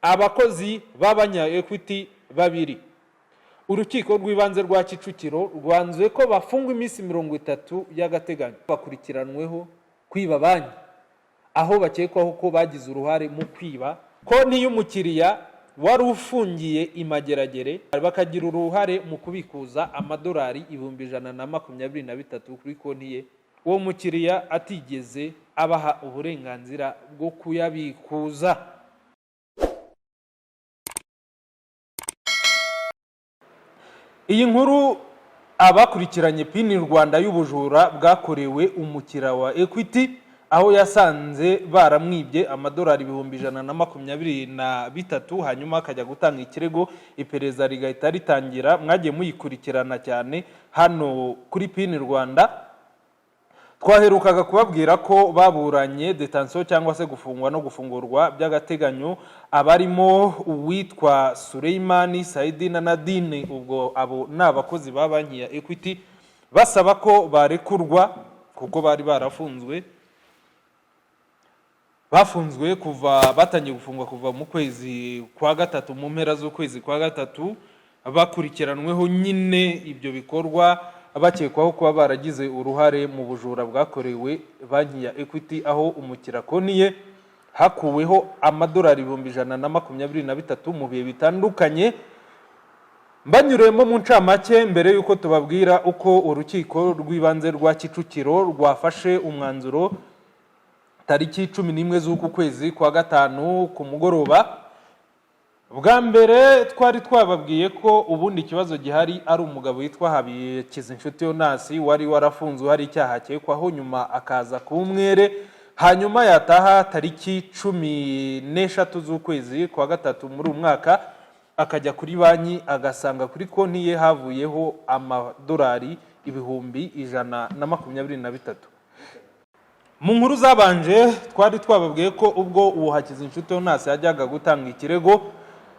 abakozi b'abanya Equity babiri. Urukiko rw'ibanze rwa Kicukiro rwanzuye ko bafungwa iminsi 30 y'agateganyo bakurikiranweho kwiba banki, aho bakekwaho ko bagize uruhare mu kwiba konti y'umukiriya wari ufungiye imageragere, bakagira uruhare mu kubikuza amadolari 123 kuri konti ye, uwo mukiriya atigeze abaha uburenganzira bwo kuyabikuza. Iyi nkuru abakurikiranye PIN Rwanda y'ubujura bwakorewe umukira wa Equity, aho yasanze baramwibye amadolari 123 hanyuma akajya gutanga ikirego, iperereza rigahita ritangira. Mwagiye muyikurikirana cyane hano kuri PIN Rwanda. Twaherukaga kubabwira ko baburanye detention cyangwa se gufungwa no gufungurwa by'agateganyo abarimo uwitwa Suleimani, Saidi na Nadine, ubwo abo n'abakozi ba banki ya Equity, basaba ko barekurwa kuko bari barafunzwe. Bafunzwe kuva batangiye gufungwa kuva mu kwezi kwa gatatu, mu mpera z'ukwezi kwa gatatu, bakurikiranweho nyine ibyo bikorwa, bakekwaho kuba baragize uruhare mu bujura bwakorewe banki ya Equity, aho umukira konti ye hakuweho amadolari 123 mu bihe bitandukanye. Mbanyuremo mu ncamake mbere yuko tubabwira uko urukiko rw'ibanze rwa Kicukiro rwafashe umwanzuro tariki 11 z'uku kwezi kwa gatanu ku mugoroba. Bwa mbere twari twababwiye ko ubundi ikibazo gihari ari umugabo witwa Habikizinshuti Yonasi wari warafunzwe hari icyaha cyekwaho, nyuma akaza ku umwere, hanyuma yataha tariki 13 z'ukwezi kwa gatatu muri umwaka, akajya kuri banki agasanga kuri konti ye havuyeho amadolari 123. Mu nkuru zabanje twari twababwiye ko ubwo uwo Hakizinshuti Yonasi yajyaga gutanga ikirego,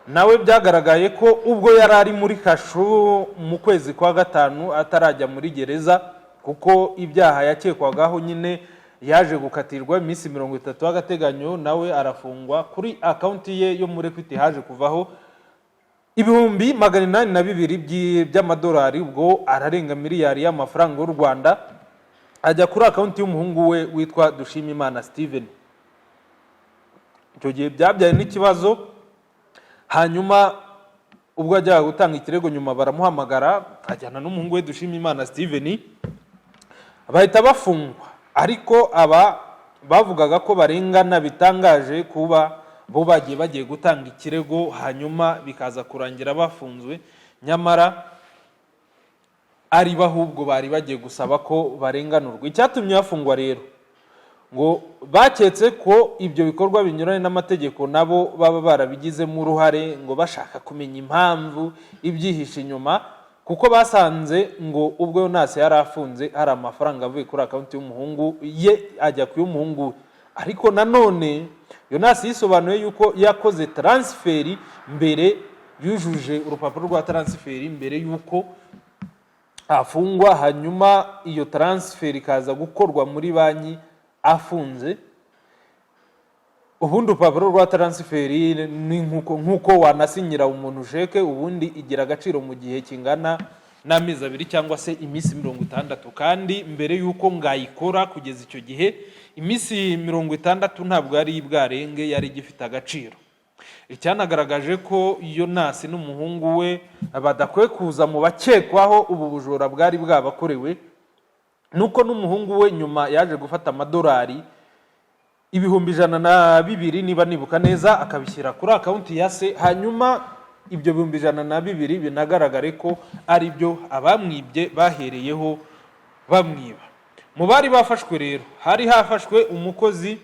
nawe byagaragaye ko ubwo yari ari muri kasho mu kwezi kwa gatanu atarajya muri gereza, kuko ibyaha yakekwagaho nyine yaje gukatirwa iminsi 30 y'agateganyo, nawe arafungwa. Kuri akaunti ye yo muri Equity haje kuvaho 802 by'amadolari, ubwo ararenga miliyari y'amafaranga y'u Rwanda, ajya kuri akaunti y'umuhungu we witwa Dushimimana Steven. Icyo gihe byabyaye n'ikibazo, hanyuma ubwo ajyaga gutanga ikirego nyuma baramuhamagara ajyana n'umuhungu we Dushimimana Steven, bahita bafungwa. Ariko aba bavugaga ko barengana bitangaje kuba bo bagiye gutanga ikirego hanyuma bikaza kurangira bafunzwe, nyamara ari bahubwo bari bagiye gusaba ko barenganurwa. Icyatumye bafungwa rero ngo baketse ko ibyo bikorwa binyuranye n'amategeko nabo baba barabigizemo uruhare, ngo bashaka kumenya impamvu ibyihishe inyuma, kuko basanze ngo ubwo Yonasi yari afunze hari amafaranga avuye kuri akaunti y'umuhungu ye ajya ku y'umuhungu. Ariko nanone Yonasi yisobanuye yuko yakoze transferi mbere, yujuje urupapuro rwa transferi mbere yuko afungwa, hanyuma iyo transferi ikaza gukorwa muri banki afunze. Ubundi urupapuro rwa transferi ni nkuko wanasinyira umuntu sheke, ubundi igira agaciro mu gihe kingana n'amezi 2 cyangwa se iminsi 60, kandi mbere yuko ngayikora kugeza icyo gihe iminsi 60 ntabwo yari bwarenge, yari gifite agaciro. Icyanagaragaje ko Yonasi n'umuhungu we badakwiye kuza mu bakekwaho ubu bujura bwari bwabakorewe, nuko n'umuhungu we nyuma yaje gufata amadolari 120 niba nibuka neza, akabishyira kuri akaunti ya se, hanyuma ibyo 120 binagaragare ko ari byo abamwibye bahereyeho bamwiba. Mu bari bafashwe rero hari hafashwe umukozi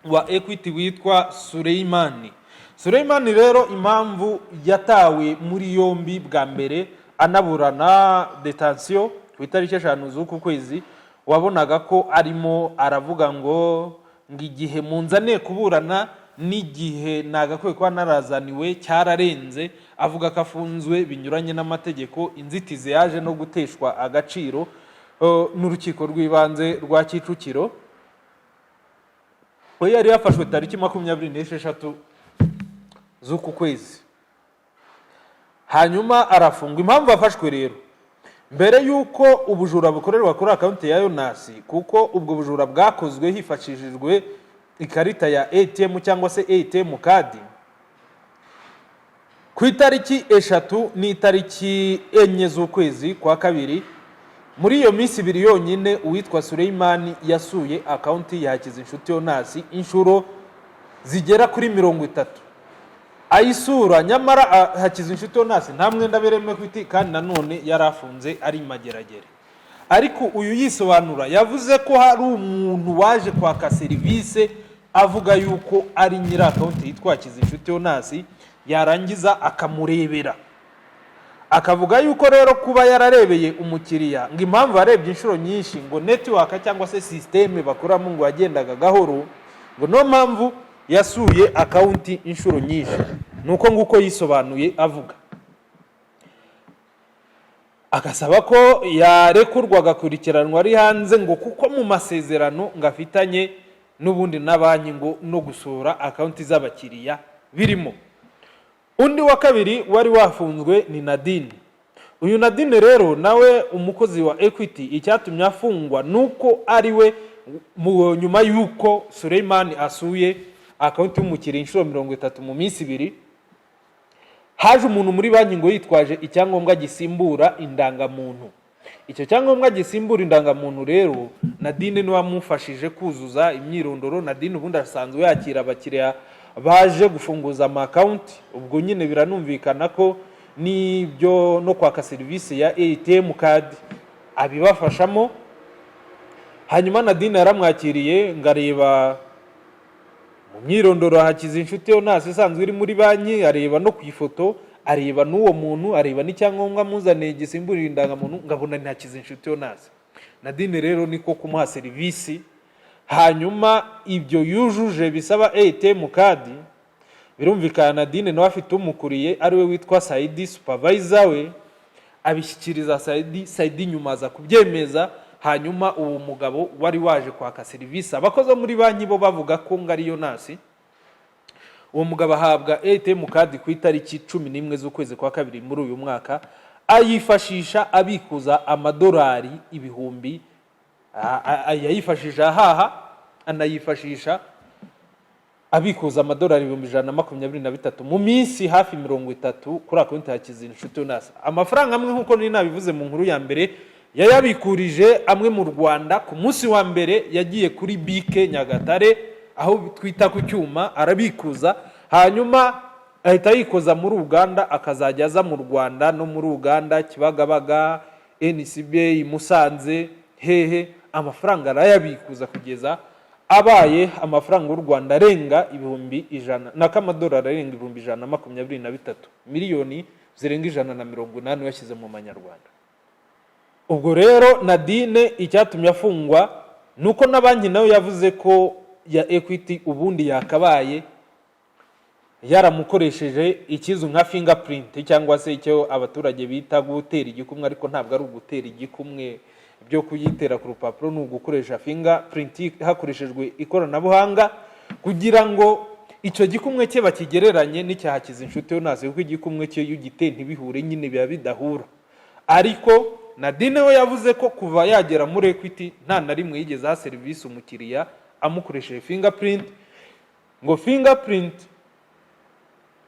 wa Equity witwa Suleimani. Suleimani rero impamvu yatawe muri yombi bwa mbere anaburana detention ku itariki 5 z'uku kwezi, wabonaga ko arimo aravuga ngo igihe munzane kuburana n'igihe nagakwiye kuba narazaniwe cyararenze, avuga ko afunzwe binyuranye n'amategeko. Inzitizi yaje no guteshwa agaciro n'urukiko rw'ibanze rwa Kicukiro. We yari yafashwe tariki 26 z'uku kwezi, hanyuma arafungwa. Impamvu afashwe rero, mbere y'uko ubujura bukorerwa kuri akawunti ya Yonasi, kuko ubwo bujura bwakozwe hifashishijwe ikarita ya ATM cyangwa se ATM kadi, ku itariki 3 n'itariki 4 z'ukwezi kwa kabiri, muri iyo minsi 2 yonyine uwitwa Suleimani yasuye akawunti ya Hakizinshuti Yonasi inshuro zigera kuri 30. Ayisura, nyamara Hakizinshuti Yonasi nta mwenda beremwe kwiti, kandi nanone yarafunze ari mageragere. Ariko uyu yisobanura yavuze ko hari umuntu waje kwaka serivisi avuga yuko ari nyiri akawunti yitwa Hakizinshuti Yonasi, yarangiza akamurebera, akavuga yuko rero kuba yararebeye umukiriya ngo impamvu arebye inshuro nyinshi ngo network cyangwa se system bakoramo ngo yagendaga gahoro, ngo no mpamvu yasuye akawunti inshuro nyinshi. Nuko nguko yisobanuye avuga, agasaba ko yarekurwa agakurikiranwa ari hanze, ngo kuko mu masezerano ngafitanye n'ubundi na banki ngo no gusura akawunti z'abakiriya birimo. Undi wa kabiri wari wafunzwe ni Nadine. Uyu Nadine rero nawe umukozi wa Equity, icyatumye afungwa nuko ari we nyuma yuko Suleimani asuye akawunti y'umukiriya inshuro 30 mu minsi 2, haje umuntu muri banki ngo yitwaje icyangombwa gisimbura indangamuntu. Icyo cyangombwa gisimbura indangamuntu rero Nadine niwe wamufashije kuzuza imyirondoro. Nadine ubundi asanzwe yakira abakiriya baje gufunguza ama account, ubwo nyine biranumvikana ko nibyo no kwaka serivisi ya ATM card abibafashamo. Hanyuma Nadine yaramwakiriye ngareba mu myirondoro Hakizinshuti Yonasi isanzwe iri muri banki, areba no ku ifoto, areba n'uwo muntu, areba n'icyangombwa muzaniye gisimbura indangamuntu, ngabona ni Hakizinshuti Yonasi. Nadine rero niko kumuha serivisi. Hanyuma ibyo yujuje bisaba ATM card, birumvikana Nadine nawe afite umukuriye ari we witwa Saidi, supervisor we, abishyikiriza Saidi nyuma aza kubyemeza. Hanyuma uwo mugabo wari waje kwaka serivisi, abakoze muri banki bo bavuga ko ngari Yonasi, uwo mugabo ahabwa ATM card ku itariki 11 z'ukwezi kwa kabiri muri uyu mwaka, ayifashisha abikuza amadolari 1000, ayifashisha haha, anayifashisha abikuza amadolari 123 mu minsi hafi 30 kuri akawunti ya Hakizinshuti Yonasi. Amafaranga amwe nkuko ni nabivuze mu nkuru ya mbere, yayabikurije amwe mu Rwanda. Ku munsi wa mbere yagiye kuri BK Nyagatare aho twita ku cyuma, arabikuza, hanyuma ahita yikoza muri Uganda, akazajya aza mu Rwanda no muri Uganda, Kibagabaga, NCBA, Musanze, hehe, amafaranga arayabikuza kugeza abaye amafaranga y'u Rwanda arenga 100,000 n'akamadolari arenga 123 miliyoni zirenga 180 yashyize mu manyarwanda. Ubwo rero Nadine icyatumye afungwa nuko na banki nawe yavuze ko ya Equity ubundi yakabaye yaramukoresheje ikizu nka fingerprint cyangwa se icyo abaturage bita gutera igikumwe, ariko ntabwo ari ugutera igikumwe byo kuyitera ku rupapuro, ni ugukoresha fingerprint hakoreshejwe ikoranabuhanga kugira ngo icyo gikumwe cye bakigereranye n'icya Hakizinshuti Yonasi, kuko igikumwe cye y'ugite ntibihure nyine biba bidahura. Ariko Nadine we yavuze ko kuva yagera muri Equity nta na rimwe yigeze ha serivisi umukiriya amukoresheje fingerprint, ngo fingerprint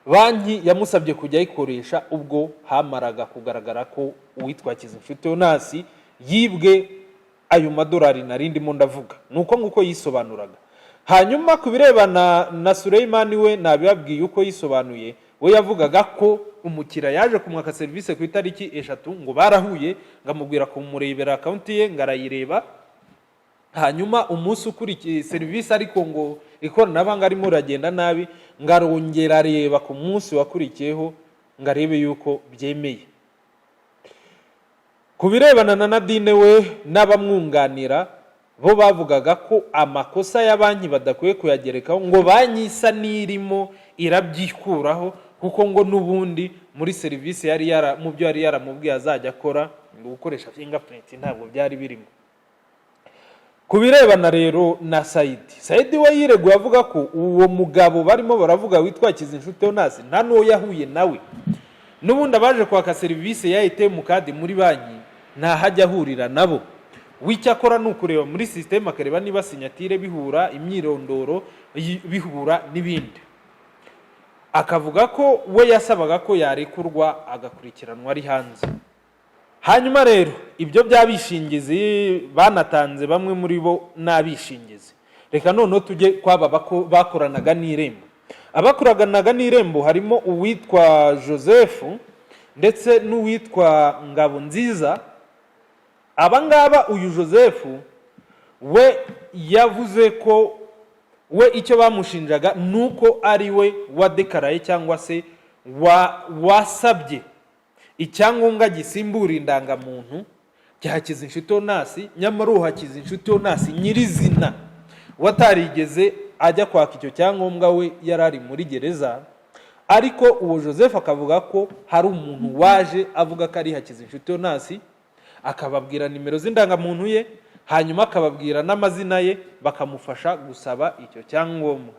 banki yamusabye kujya ayikoresha ubwo hamaraga kugaragara ko uwitwa Hakizinshuti Yonasi yibwe ayo madolari narindimo ndavuga. Nuko nguko yisobanuraga. Hanyuma kubirebana na Suleimani we nabibabwiye uko yisobanuye, we yavugaga ko umukiriya yaje kumwaka serivisi ku itariki 3 ngo barahuye, ngamubwira kumurebera akawunti ye, ngarayireba. Hanyuma umunsi ukurikiye serivisi ariko ngo ikoranabuhanga arimo ragenda nabi, ngarongera areba ku munsi wakurikiyeho ngarebe yuko byemeye. Kubirebana na Nadine we n'abamwunganira bo bavugaga ko amakosa ya banki badakwiye kuyagerekaho, ngo banki isa nirimo irabyikuraho, kuko ngo nubundi muri serivisi yari mu byo yari yaramubwiye azajya akora ngo gukoresha fingerprint ntabwo byari birimo. Kubirebana rero na Saidi we yireguye avuga ko uwo mugabo barimo baravuga witwa Kizinshuti Onasi nta n'uwo yahuye nawe, n'ubundi abaje kwaka serivisi ya ATM card muri banki nta hajya ahurira nabo. Wicyakora nukureba muri system akareba niba sinyatire bihura, imyirondoro bihura n'ibindi. Akavuga ko we yasabaga ko yarekurwa agakurikiranwa ari hanze. Hanyuma rero ibyo byabishingizi banatanze bamwe muri bo n'abishingizi. Reka none tujye kwaba bakoranaga n'Irembo. Abakoranaga n'Irembo harimo uwitwa Joseph ndetse n'uwitwa Ngabonziza. Abangaba uyu Joseph we yavuze ko we icyo bamushinjaga nuko ari we wadekaraye cyangwa se wasabye icyangombwa gisimbura indangamuntu cya Kizinshuti Onasi, nyamara uha Kizinshuti Onasi nyirizina watarigeze ajya kwaka icyo cyangombwa we yarari muri gereza. Ariko uwo Joseph akavuga ko hari umuntu waje avuga ko ari Kizinshuti Onasi, akababwira nimero z'indangamuntu ye, hanyuma akababwira n'amazina ye, bakamufasha gusaba icyo cyangombwa.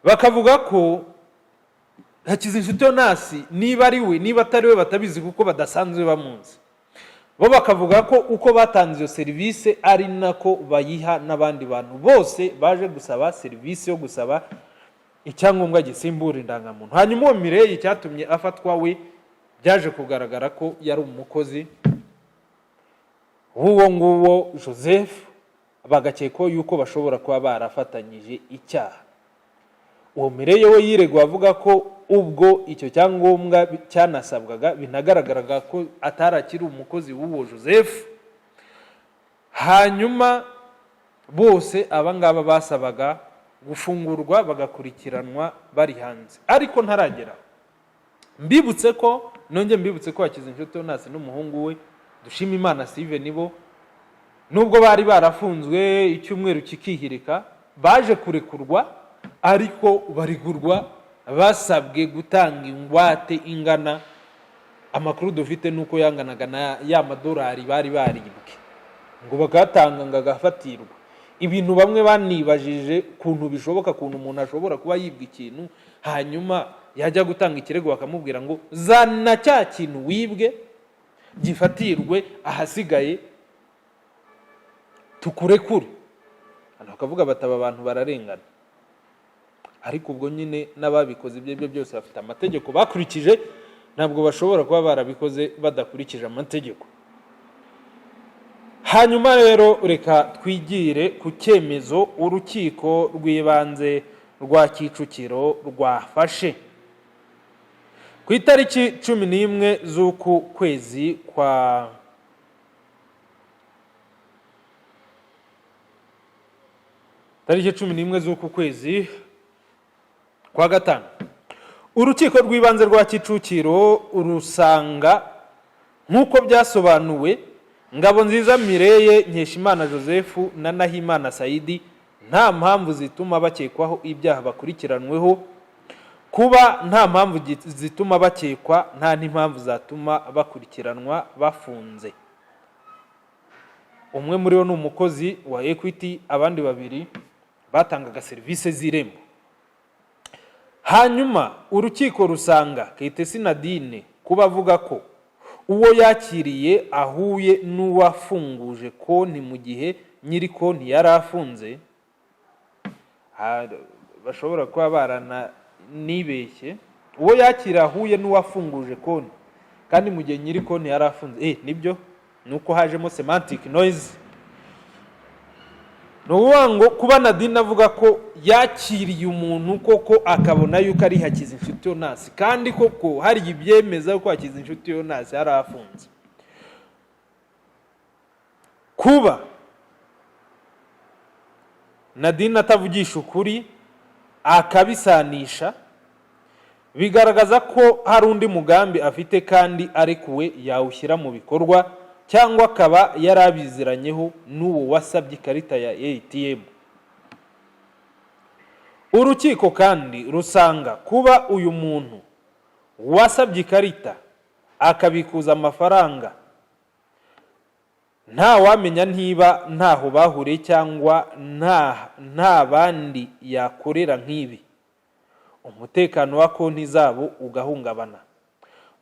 Bakavuga ko Kizinshuti Onasi niba ari we niba atari we batabizi kuko badasanzwe bamunzi. Bo bakavuga ko uko batanze iyo serivisi ari nako bayiha n'abandi bantu bose baje gusaba serivisi yo gusaba icyangombwa gisimbura indangamuntu. Hanyuma uwo Mireille icyatumye afatwa we byaje kugaragara ko yari umukozi w'uwo nguwo Joseph, bagakeka yuko bashobora kuba barafatanyije icyaha. Uwo Mireille we yiregwa avuga ko ubwo icyo cyangombwa cyanasabwaga binagaragaraga ko atarakiri umukozi w'uwo Joseph. Hanyuma bose abangaba basabaga gufungurwa bagakurikiranwa bari hanze. Ariko ntaragera mbibutse ko Kizinshuti Onasi n'umuhungu we Dushimimana Steven nibo nubwo bari barafunzwe icyumweru kikihirika baje kurekurwa, ariko barigurwa basabwe gutanga ingwate ingana, amakuru dufite nuko yanganaga na ya madolari bari baribwe ngo bagatanga ngagafatirwa. Ibintu bamwe banibajije kuntu bishoboka kuntu umuntu ashobora kuba yibwa ikintu hanyuma yajya gutanga ikirego bakamubwira ngo zana cya kintu wibwe gifatirwe, ahasigaye tukurekure. Hano bakavuga bataba abantu bararengana. Ariko ubwo nyine n'ababikoze ibyo byose bafite amategeko bakurikije, ntabwo bashobora kuba barabikoze badakurikije amategeko. Hanyuma rero reka twigire ku cyemezo urukiko rw'ibanze rwa Kicukiro rwafashe ku itariki 11 z'uku kwezi kwa kwa gatanu. Urukiko rw'ibanze rwa Kicukiro urusanga nk'uko byasobanuwe Ngabonziza Mireille, Nkeshimana Joseph na Nahimana Saidi nta mpamvu zituma bakekwaho ibyaha bakurikiranweho. Kuba nta mpamvu zituma bakekwa, nta n'impamvu zatuma bakurikiranwa bafunze. Umwe muri bo ni umukozi wa Equity, abandi babiri batangaga serivisi z'Irembo. Hanyuma urukiko rusanga Kayitesi Nadine kuba avuga ko uwo yakiriye ahuye n'uwafunguje konti mu gihe nyiri konti yari afunze, bashobora kuba barana nibeshye. Uwo yakira ahuye n'uwafunguje konti kandi mu gihe nyiri konti yari afunze, nibyo nuko hajemo semantic noise. Ngo kuba Nadine avuga ko yakiriye umuntu koko akabona yuko ari Kizinshuti Onasi, kandi koko hari ibyemeza ko Kizinshuti Onasi yari afunze. Kuba Nadine atavugisha ukuri akabisanisha bigaragaza ko hari undi mugambi afite kandi arekuwe yawushyira mu bikorwa, cyangwa akaba yarabiziranyeho n'uwo wasabye ikarita ya ATM. Urukiko kandi rusanga kuba uyu muntu wasabye ikarita akabikuza amafaranga nta wamenya niba ntaho bahuriye cyangwa nta bandi yakorera nk'ibi, umutekano wa konti zabo ugahungabana.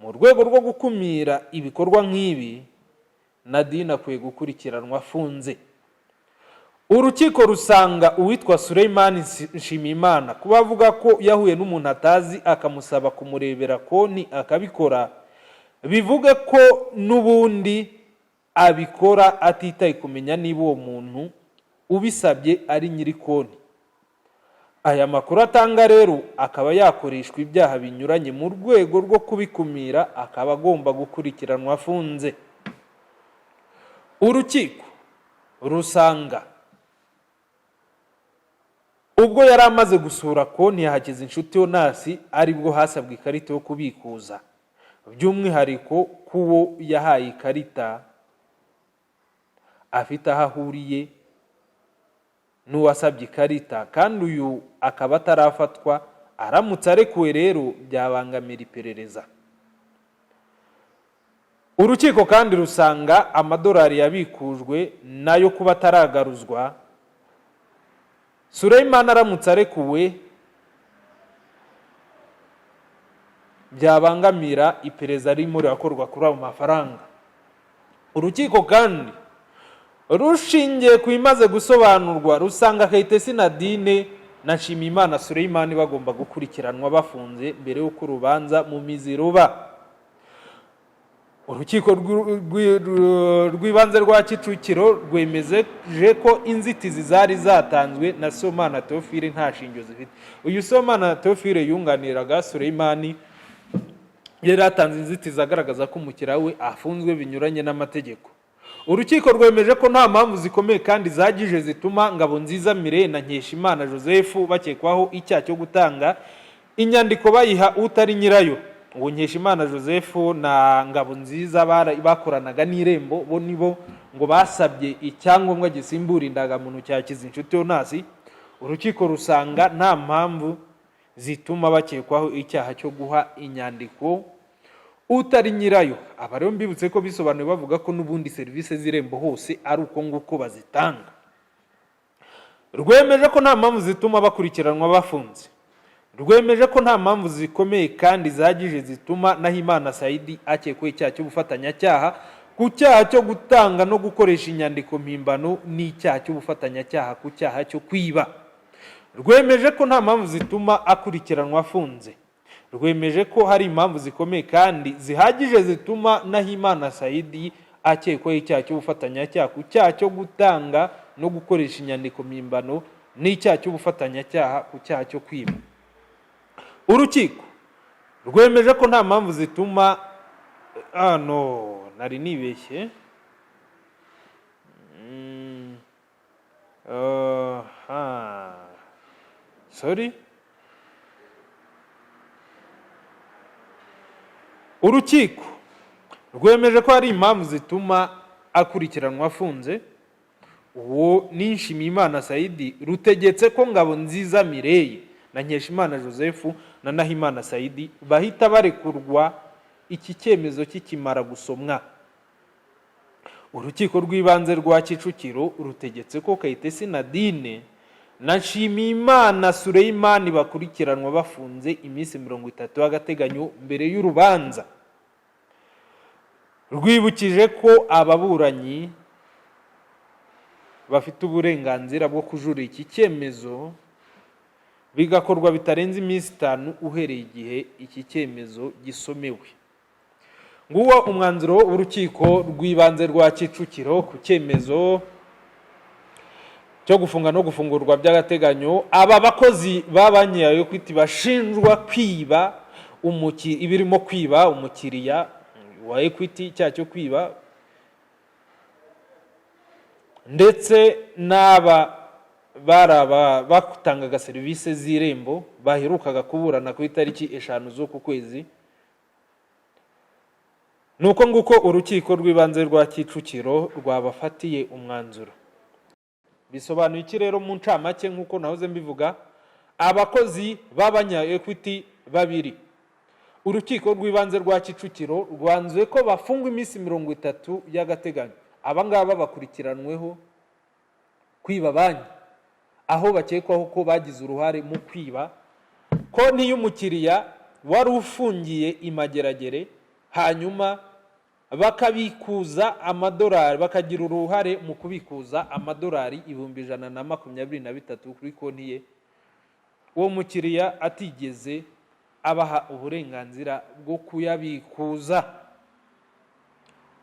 Mu rwego rwo gukumira ibikorwa nk'ibi, Nadine akwiye gukurikiranwa afunze. Urukiko rusanga uwitwa Suleiman Nshimiyimana kuba avuga ko yahuye n'umuntu atazi akamusaba kumurebera konti akabikora, bivuge ko n'ubundi abikora atitaye kumenya niba uwo muntu ubisabye ari nyiri konti. Aya makuru atanga rero akaba yakoreshwa ibyaha binyuranye. Mu rwego rwo kubikumira akaba agomba gukurikiranwa afunze. Urukiko rusanga ubwo yari amaze gusura konti ya Hakizinshuti Onasi aribwo hasabwe ikarita yo kubikuza, by'umwihariko kuwo yahaye ikarita afite aho ahuriye n'uwasabye ikarita, kandi uyu akaba atarafatwa. Aramutse arekuwe rero byabangamira iperereza. Urukiko kandi rusanga amadolari yabikujwe nayo kuba ataragaruzwa. Suleiman aramutse arekuwe byabangamira iperereza ririmo rirakorwa kuri ayo mafaranga. Urukiko kandi rushingiye ku bimaze gusobanurwa rusanga Kayitesi Nadine na Nshimiyimana Suleiman bagomba gukurikiranwa bafunze mbere y'uko urubanza mu mizi ruba. Urukiko rw'ibanze rwa Kicukiro rwemeje ko inzitizi zari zatanzwe na Sibomana Theophile nta shingiro zifite. Uyu Sibomana Theophile yunganiraga Suleiman yari atanze inzitizi agaragaza ko umukiriya we afunzwe binyuranye n'amategeko. Urukiko rwemeje ko nta mpamvu zikomeye kandi zagije zituma Ngabonziza Mireille na Nkeshimana Joseph bakekwaho icyaha cyo gutanga inyandiko bayiha utari nyirayo. Uwo Nkeshimana Joseph na Ngabonziza bakoranaga n'Irembo, bo nibo ngo basabye icyangombwa gisimbura indangamuntu cya Hakizinshuti Onasi. Urukiko rusanga nta mpamvu zituma bakekwaho icyaha cyo guha inyandiko utari nyirayo. Aba rero mbibutse ko bisobanuye bavuga ko n'ubundi serivisi z'Irembo hose ari uko nguko bazitanga. Rwemeje ko nta mpamvu zituma bakurikiranwa bafunze. Rwemeje ko nta mpamvu zikomeye kandi zagije zituma Nahimana Saidi akekwaho icyaha cy'ubufatanyacyaha ku cyaha cyo gutanga no gukoresha inyandiko mpimbano n'icyaha cy'ubufatanyacyaha ku cyaha cyo kwiba. Rwemeje ko nta mpamvu zituma akurikiranwa afunze. Rwemeje ko hari impamvu zikomeye kandi zihagije zituma Nahimana Saidi akekwaho icyaha cy'ubufatanyacyaha ku cyaha cyo gutanga no gukoresha inyandiko mpimbano n'icyaha cy'ubufatanyacyaha ku cyaha cyo kwiba. Urukiko rwemeje ko nta mpamvu zituma nari nibeshye Urukiko rwemeje ko hari impamvu zituma akurikiranwa afunze. Uwo ni Nshimiyimana Saidi rutegetse ko Ngabonziza Mireille na Nkeshimana Joseph na Nahimana Saidi bahita barekurwa iki cyemezo kikimara gusomwa. Urukiko rw'ibanze rwa Kicukiro rutegetse ko Kayitesi Nadine na Nshimiyimana Suleiman bakurikiranwa bafunze iminsi 30 y'agateganyo mbere y'urubanza. Rwibukije ko ababuranyi bafite uburenganzira bwo kujurira iki cyemezo bigakorwa bitarenze iminsi 5 uhereye igihe iki cyemezo gisomewe. Nguwo umwanzuro w'urukiko rw'ibanze rwa Kicukiro ku cyemezo cyo gufunga no gufungurwa by'agateganyo aba bakozi babanyi ya Equity bashinjwa kwiba ibirimo kwiba umukiriya wa Equity cyo kwiba, ndetse n'aba batangaga serivisi z'Irembo baherukaga kuburana ku itariki 5 z'uku kwezi. Nuko nguko urukiko rw'ibanze rwa Kicukiro rwabafatiye umwanzuro. Bisobanuye iki rero mu ncamake nkuko nahoze mbivuga? Abakozi b'abanya Equity babiri, urukiko rw'ibanze rwa Kicukiro rwanzuye ko bafungwa iminsi 30 y'agateganyo. abangaba bakurikiranweho kwiba banki, aho bakekwaho ko bagize uruhare mu kwiba konti y'umukiriya wari ufungiye imageragere, hanyuma bakabikuza amadolari, bakagira uruhare mu kubikuza amadolari 123 kuri konti ye, uwo mukiriya atigeze abaha uburenganzira bwo kuyabikuza.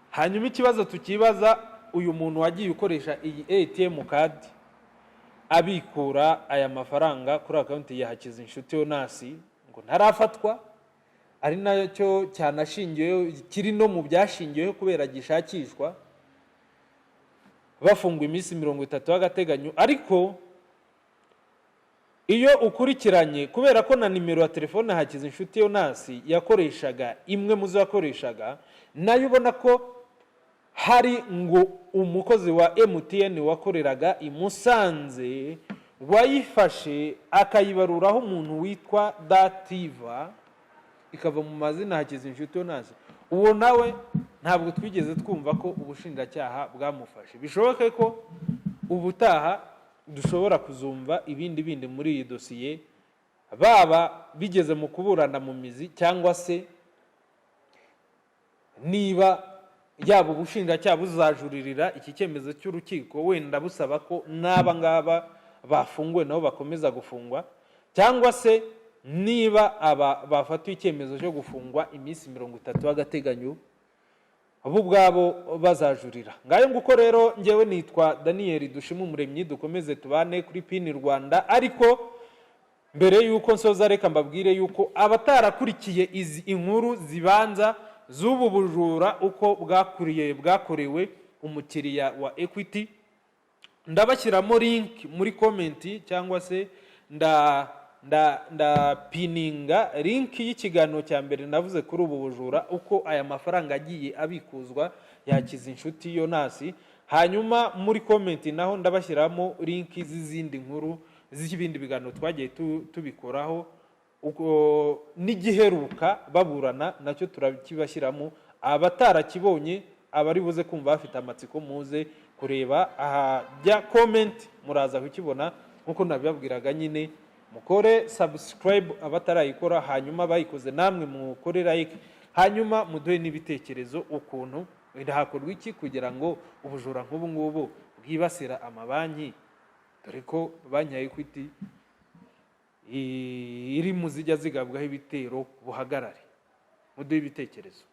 Hanyuma ikibazo tukibaza, uyu muntu wagiye ukoresha iyi ATM card abikura aya mafaranga kuri account ya Hakizinshuti Yonasi ngo ntarafatwa, ari nacyo cyanashingiyeho, kiri no mu byashingiyeho kubera gishakishwa, bafungwa iminsi 30 y'agateganyo. Ariko iyo ukurikiranye, kubera ko na nimero ya telefone Hakizinshuti Yonasi yakoreshaga imwe muzo yakoreshaga, nayo ubona ko hari ngo umukozi wa MTN wakoreraga i Musanze wayifashe akayibaruraho umuntu witwa Dativa, ikava mu mazina Hakizinshuti Yonasi. Uwo nawe ntabwo twigeze twumva ko ubushinjacyaha bwamufashe. Bishoboke ko ubutaha dushobora kuzumva ibindi muri iyi dosiye, baba bigeze mu kuburana mu mizi, cyangwa se niba yaba ubushinjacyaha buzajuririra iki cyemezo cy'urukiko, wenda busaba ko n'aba ngaba bafunguwe nabo bakomeza gufungwa, cyangwa se niba aba bafatiwe icyemezo cyo gufungwa iminsi 30 y'agateganyo abo ubwabo bazajurira. Ngayo nguko rero, ngewe nitwa Daniel Dushimumuremyi, dukomeze tubane kuri PIN Rwanda. Ariko mbere yuko nsoza, reka mbabwire yuko abatarakurikiye izi inkuru zibanza z'ubu bujura uko bwakorewe umukiriya wa Equity, ndabashyiramo link muri comment, cyangwa se pininga link y'ikiganiro cya mbere navuze kuri ubu bujura, uko aya mafaranga agiye abikuzwa ya Hakizinshuti Yonasi. Hanyuma muri comment naho ndabashyiramo link z'izindi nkuru z'ibindi biganiro twagiye tubikoraho, uko n'igiheruka baburana nacyo turakibashyiramo. Abatarakibonye, abari buze kumva bafite amatsiko, muze kureba aha bya comment, muraza kukibona. Nkuko nabibabwiraga nyine, mukore subscribe abatarayikora, hanyuma bayikoze namwe mukore like, hanyuma muduhe n'ibitekerezo ukuntu hakorwa iki kugira ngo ubujura nk'ubu ngubu bwibasira amabanki, dore ko banki ya Equity iri mu zijya zigabwaho ibitero buhagarare. Muduhe ibitekerezo.